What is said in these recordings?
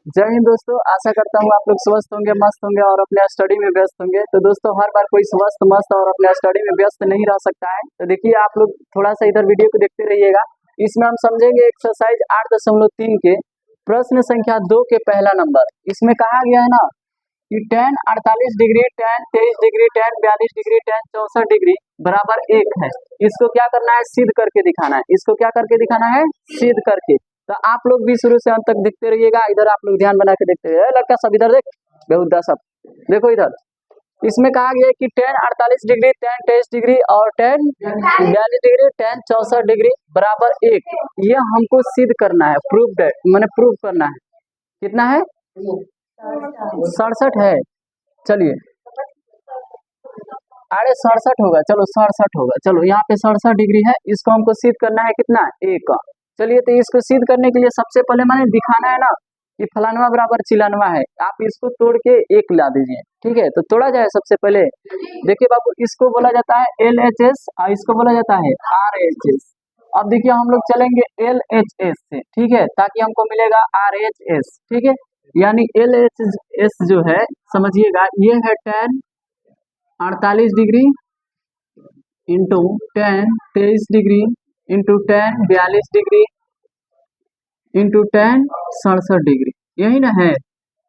जय हिंद दोस्तों, आशा करता हूँ आप लोग स्वस्थ होंगे, मस्त होंगे और अपने स्टडी में व्यस्त होंगे। तो दोस्तों, हर बार कोई स्वस्थ मस्त और अपने स्टडी में व्यस्त नहीं रह सकता है। तो देखिए, आप लोग थोड़ा सा इधर वीडियो को देखते रहिएगा। इसमें हम समझेंगे एक्सरसाइज 8.3 के प्रश्न संख्या 2 के पहला नंबर। इसमें कहा गया है ना कि tan 48 degree, tan 23 degree, tan 42 degree, tan 64 degree बराबर 1 है। इसको क्या करना है? सिद्ध करके दिखाना है। इसको क्या करके दिखाना है? सिद्ध करके। तो आप लोग भी शुरू से अंत तक देखते रहिएगा। इधर आप लोग ध्यान बना के देखते रहिए। लड़का सब इधर देख, बेहुदा सब देखो इधर। इसमें कहा गया है कि tan 48 डिग्री, tan 23 डिग्री और tan 42 डिग्री, tan 64 डिग्री बराबर 1। ये हमको सिद्ध करना है, प्रूफ मैंने प्रूफ करना है। कितना है? 67 है। चलिए, अरे 67 होगा, चलो 67 होगा। चलो, यहाँ पे 67 डिग्री है। इसको हमको सिद्ध करना है। कितना? 1। चलिए, तो इसको सिद्ध करने के लिए सबसे पहले मैंने दिखाना है ना कि फलानवा बराबर चिलानवा है। आप इसको तोड़ के 1 ला दीजिए, ठीक है? तो तोड़ा जाए सबसे पहले। देखिए बाबू, इसको बोला जाता है LHS और इसको बोला जाता है RHS। अब देखिए, हम लोग चलेंगे LHS से, ठीक है, ताकि हमको मिलेगा RHS, ठीक है। यानी LHS जो है, समझिएगा, ये है tan 48 degree into tan 23 degree into tan 42 degree into tan 67 degree. यही ना है?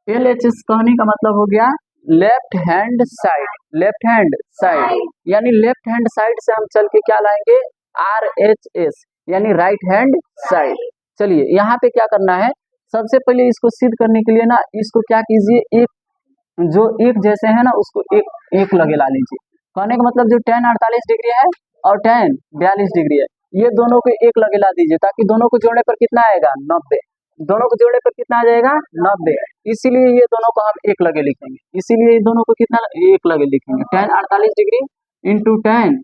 LHS कहने का मतलब हो गया left hand side. Left hand side यानी लेफ्ट हैंड साइड से हम चल के क्या लाएंगे? RHS यानी राइट हैंड साइड। चलिए, यहाँ पे क्या करना है? सबसे पहले इसको सिद्ध करने के लिए ना, इसको क्या कीजिए, एक जो एक जैसे है ना, उसको एक एक लगे ला लीजिए। कहने का मतलब जो tan 48 डिग्री है और tan 42 डिग्री है, ये दोनों को एक लगे ला दीजिए, ताकि दोनों को जोड़ने पर कितना आएगा? 90। दोनों को जोड़ने पर कितना आ जाएगा? 90। इसीलिए ये दोनों को हम एक लगे लिखेंगे। इसीलिए ये दोनों को कितना एक लगे लिखेंगे? tan 48 degree into tan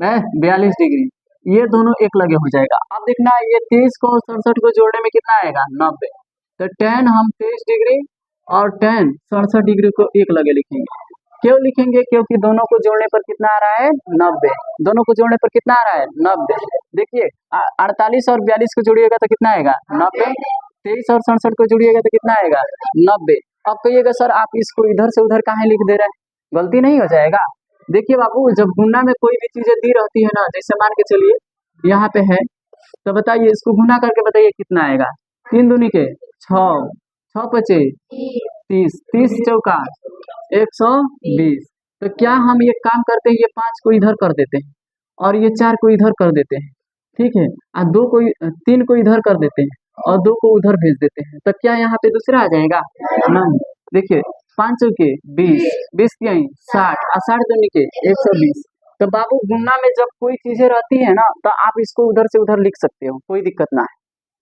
42 degree, ये दोनों एक लगे हो जाएगा। अब देखना, ये 23 को 67 को जोड़ने में कितना आएगा? 90। तो tan हम 23 डिग्री और tan 67 डिग्री को एक लगे लिखेंगे। क्यों लिखेंगे? क्योंकि दोनों को जोड़ने पर कितना आ रहा है? 90। दोनों को जोड़ने पर कितना आ रहा है? 90। देखिए, 48 और 42 को जोड़िएगा तो कितना आएगा? 90। 23 और 67 को जोड़िएगा तो कितना आएगा? 90। अब कहिएगा सर, आप इसको इधर से उधर काहे लिख दे रहे हैं? गलती नहीं हो जाएगा? देखिए बाबू, जब गुना में कोई भी चीजें दी रहती है ना, जैसे मान के चलिए यहाँ पे है, तो बताइए, इसको गुना करके बताइए कितना आएगा? 3 दूनी के 6, 6 पचे 30, 30 चौका 120। तो क्या हम ये काम करते हैं, ये 5 को इधर कर देते हैं और ये 4 को इधर कर देते हैं, ठीक है, और 3 को इधर कर देते हैं और 2 को उधर भेज देते हैं। तो क्या यहाँ पे दूसरा आ जाएगा? नहीं। देखिए, 5 चौके 20, 20 के 60 और 60 दूनी के 120। तो बाबू, गुना में जब कोई चीजें रहती है ना, तो आप इसको उधर से उधर लिख सकते हो, कोई दिक्कत ना है,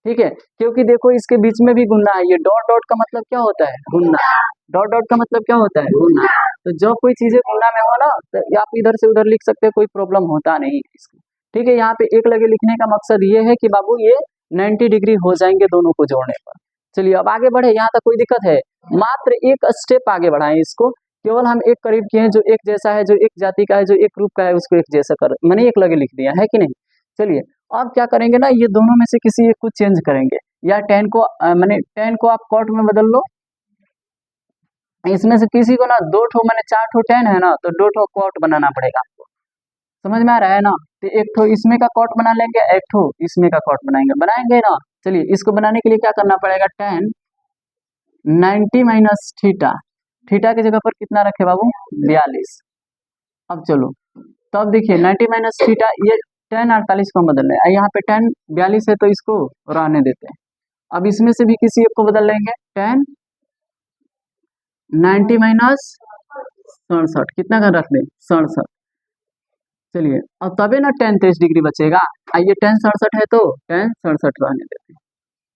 ठीक है। क्योंकि देखो, इसके बीच में भी गुना है। ये डॉट डॉट का मतलब क्या होता है? गुना। डॉट डॉट का मतलब क्या होता है? गुना। तो जब कोई चीजें गुना में हो ना, तो आप इधर से उधर लिख सकते हैं, कोई प्रॉब्लम होता नहीं है इसको, ठीक है। यहाँ पे एक लगे लिखने का मकसद ये है कि बाबू, ये 90 डिग्री हो जाएंगे दोनों को जोड़ने पर। चलिए, अब आगे बढ़े। यहाँ तक कोई दिक्कत है? मात्र एक स्टेप आगे बढ़ाएं इसको। केवल हम एक करीब किए हैं, जो एक जैसा है, जो एक जाति का है, जो एक रूप का है, उसको एक जैसा कर मैंने एक लगे लिख दिया है कि नहीं? चलिए, अब क्या करेंगे ना, ये दोनों में से किसी एक को चेंज करेंगे। या tan को मैंने tan को आप cot में बदल लो। इसमें से किसी को ना 2 ठो मैंने 4 ठो tan है ना, तो 2 ठो cot बनाना पड़ेगा आपको। समझ में आ रहा है ना? तो एक ठो इसमें का cot बना लेंगे, एक ठो इसमें का cot बनाएंगे ना। चलिए, इसको बनाने के लिए क्या करना पड़ेगा? tan 90 minus theta. थीटा की जगह पर कितना रखे बाबू? 42। अब चलो, तब देखिए 90 माइनस थीटा, ये tan 48 को हम बदल रहे हैं। यहाँ पे tan 42 है, तो इसको रहने देते हैं। अब इसमें से भी किसी एक को बदल लेंगे। tan 90 माइनस 67, कितना का रख दें? 67। चलिए, अब तबे ना tan 23 डिग्री बचेगा। आइए, tan 67 है तो tan 67 रहने देते हैं।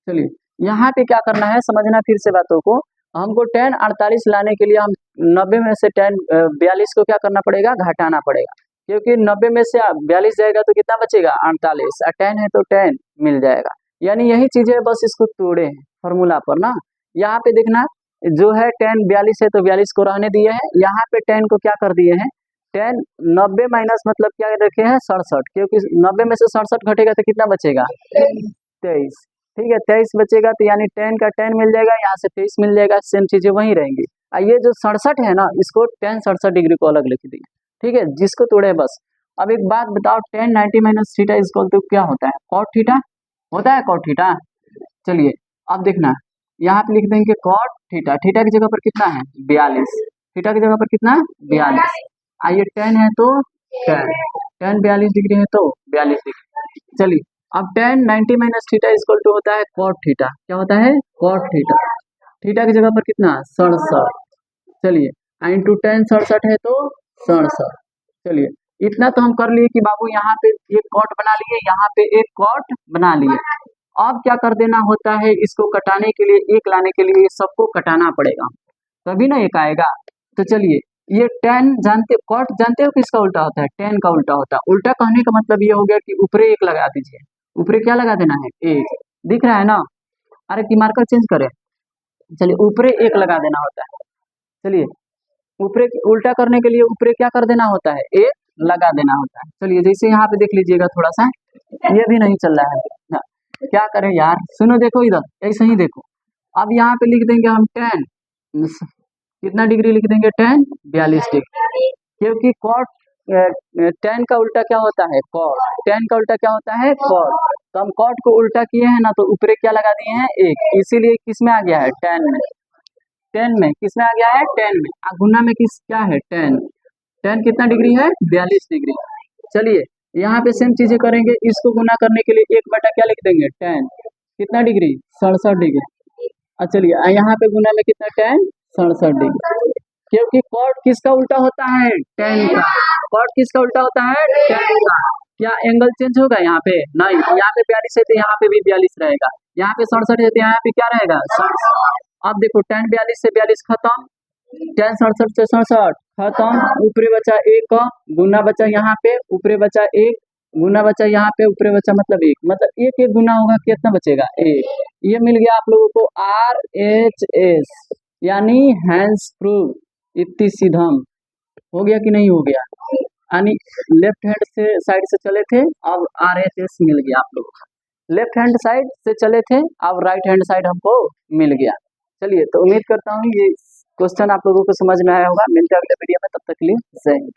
चलिए, यहाँ पे क्या करना है, समझना फिर से बातों को। हमको tan 48 लाने के लिए हम 90 में से tan 42 को क्या करना पड़ेगा? घटाना पड़ेगा। क्योंकि 90 में से 42 जाएगा तो कितना बचेगा? 48। और tan है तो tan मिल जाएगा। यानी यही चीजें, बस इसको तोड़े हैं फॉर्मूला पर ना। यहाँ पे देखना, जो है tan 42 है तो 42 को रहने दिए हैं। यहाँ पे tan को क्या कर दिए हैं? tan 90 माइनस मतलब क्या रखे हैं? 67। क्योंकि 90 में से 67 घटेगा तो कितना बचेगा? 23। ठीक है, 23 बचेगा तो यानी 10 का 10 मिल जाएगा, यहाँ से 23 मिल जाएगा, सेम चीजें वहीं रहेंगी। ये जो 67 है ना, इसको tan 67 डिग्री को अलग लिख दिए। ठीक है, जिसको तोड़े बस। अब एक बात बताओ, tan 90 minus theta equal to क्या होता है? cot थीटा होता है, cot थीटा। चलिए अब देखना, यहाँ पे लिख देंगे cot थीटा, थीटा की जगह पर कितना है 42, थीटा की जगह पर कितना है 42। आइए tan है तो tan 42 डिग्री है तो 42 डिग्री। चलिए अब tan 90 minus theta equal to होता है cot थीटा। क्या होता है? cot theta. थीटा की जगह पर कितना 67। चलिए इंटू tan 67 है तो 67। चलिए इतना तो हम कर लिए कि बाबू यहाँ पे एक कॉट बना लिए, यहाँ पे एक कॉट बना लिए। अब क्या कर देना होता है, इसको कटाने के लिए, एक लाने के लिए सबको कटाना पड़ेगा, तभी ना एक आएगा। तो चलिए ये tan जानते, कॉट जानते हो किसका उल्टा होता है? tan का उल्टा होता है। उल्टा कहने का मतलब ये हो गया कि ऊपरे एक लगा दीजिए। ऊपरे क्या लगा देना है? एक। दिख रहा है ना? अरे की मार्कर चेंज करें। चलिए ऊपरे एक लगा देना होता है। चलिए ऊपरे उल्टा करने के लिए ऊपरे क्या कर देना होता है? एक लगा देना होता है। चलिए जैसे यहाँ पे देख लीजिएगा, थोड़ा सा ये भी नहीं चल रहा है ना, क्या करें यार, सुनो देखो इधर, ऐसे ही देखो। अब यहाँ पे लिख देंगे हम tan, कितना डिग्री लिख देंगे? tan 42 डिग्री, क्योंकि cot tan का उल्टा क्या होता है? cot। tan का उल्टा क्या होता है? cot। तो हम cot को उल्टा किए हैं ना, तो ऊपरे क्या लगा दिए हैं? एक, इसीलिए किस में आ गया है? tan में। tan में किस में आ गया है? tan में। गुना में किस क्या है? tan। tan कितना डिग्री है? 42 डिग्री। चलिए यहाँ पे सेम चीजें करेंगे, इसको गुना करने के लिए एक बटा क्या लिख देंगे? tan कितना डिग्री? 67 डिग्री। चलिए यहाँ पे गुना में कितना? tan 67 डिग्री, क्योंकि cot किसका उल्टा होता है? tan का। cot किसका उल्टा होता है? tan का। क्या एंगल चेंज होगा यहाँ पे? नहीं। यहाँ पे 42 है तो यहाँ पे भी 42 रहेगा, यहाँ पे 67 है तो यहाँ पे क्या रहेगा? 67। अब देखो tan 42 से 42 खत्म, tan 67 से 67 खत्म, ऊपरी बचा एक, गुना बचा यहाँ पे, ऊपरी बचा एक, गुना बचा यहाँ पे, ऊपरी बचा मतलब एक, मतलब एक एक गुना होगा, कितना बचेगा? एक। ये मिल गया आप लोगों को RHS, यानी हैंड्स प्रूव इतनी सीधम। हो गया कि नहीं हो गया? यानी लेफ्ट हैंड से साइड से चले थे, अब RHS मिल गया आप लोगों को। लेफ्ट हैंड साइड से चले थे, अब राइट हैंड साइड हमको मिल गया। चलिए तो उम्मीद करता हूँ ये क्वेश्चन आप लोगों को समझ में आया होगा। मिलते हैं अगले वीडियो में, तब तक के लिए जय हिंद।